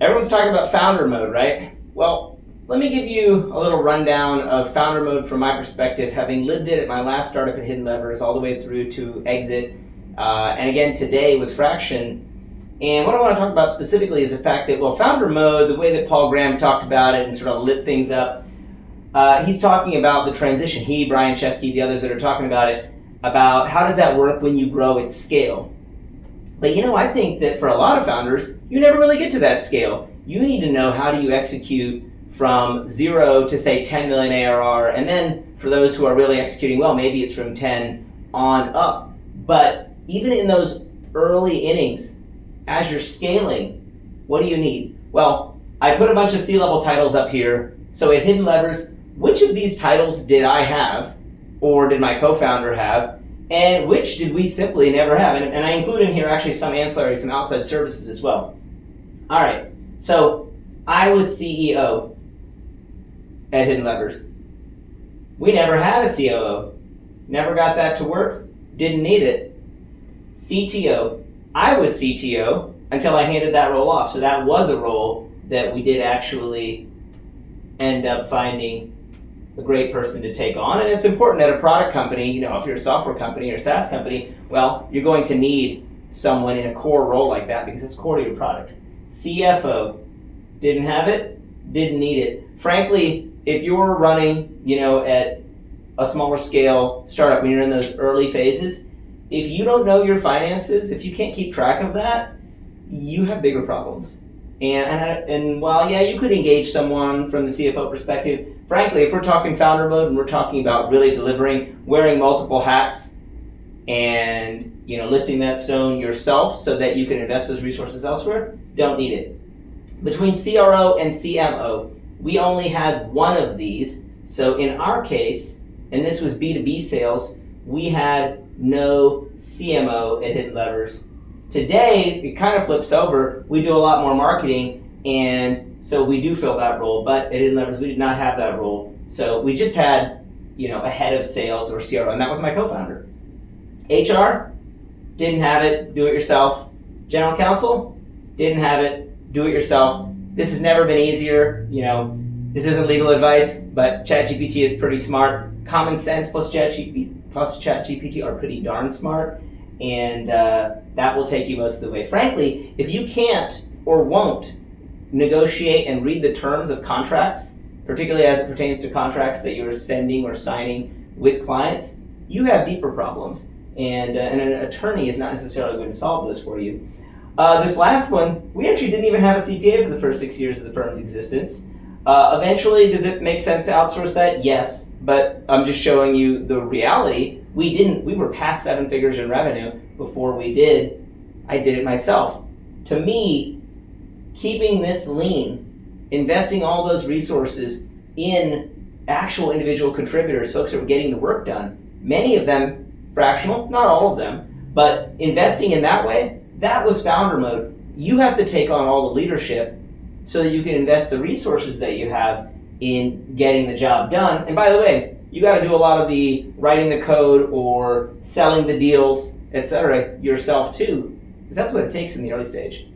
Everyone's talking about founder mode, right? Well, let me give you a little rundown of founder mode from my perspective, having lived it at my last startup at Hidden Levers all the way through to exit, and again today with Fraction. And what I want to talk about specifically is the fact that, well, founder mode, the way that Paul Graham talked about it and sort of lit things up, he's talking about the transition. He, Brian Chesky, the others that are talking about it, about how does that work when you grow at scale. But I think that for a lot of founders, you never really get to that scale. You need to know how do you execute from 0 to say 10 million ARR, and then for those who are really executing well, maybe it's from 10 on up. But even in those early innings, as you're scaling, what do you need? Well, I put a bunch of C-level titles up here. So at Hidden Levers, which of these titles did I have, or did my co-founder have, and which did we simply never have? And I include in here actually some ancillary, some outside services as well. All right, so I was CEO at Hidden Levers. We never had a COO. Never got that to work. Didn't need it. CTO. I was CTO until I handed that role off. So that was a role that we did actually end up finding a great person to take on. And it's important at a product company, if you're a software company or a SaaS company, well, you're going to need someone in a core role like that because it's core to your product. CFO. Didn't have it, didn't need it. Frankly, if you're running, at a smaller scale startup, when you're in those early phases, if you don't know your finances, if you can't keep track of that, you have bigger problems. And while, you could engage someone from the CFO perspective, frankly, if we're talking founder mode and we're talking about really delivering, wearing multiple hats and, lifting that stone yourself so that you can invest those resources elsewhere, don't need it. Between CRO and CMO, we only had one of these. So in our case, and this was B2B sales, we had no CMO at Hidden Levers. Today, it kind of flips over. We do a lot more marketing, and so we do fill that role. But at Hidden Levers, we did not have that role. So we just had, a head of sales or CRO, and that was my co-founder. HR, didn't have it, do it yourself. General counsel, didn't have it, do it yourself. This has never been easier. This isn't legal advice, but ChatGPT is pretty smart. Common sense plus ChatGPT are pretty darn smart, and that will take you most of the way. Frankly, if you can't or won't negotiate and read the terms of contracts, particularly as it pertains to contracts that you're sending or signing with clients, you have deeper problems, and an attorney is not necessarily going to solve those for you. This last one, we actually didn't even have a CPA for the first 6 years of the firm's existence. Eventually, does it make sense to outsource that? Yes, but I'm just showing you the reality. We were past 7 figures in revenue before I did it myself. To me, keeping this lean, investing all those resources in actual individual contributors, folks that were getting the work done, many of them fractional, not all of them, but investing in that way, that was founder mode. You have to take on all the leadership so that you can invest the resources that you have in getting the job done. And by the way, you got to do a lot of the writing the code or selling the deals, etc. yourself too, because that's what it takes in the early stage.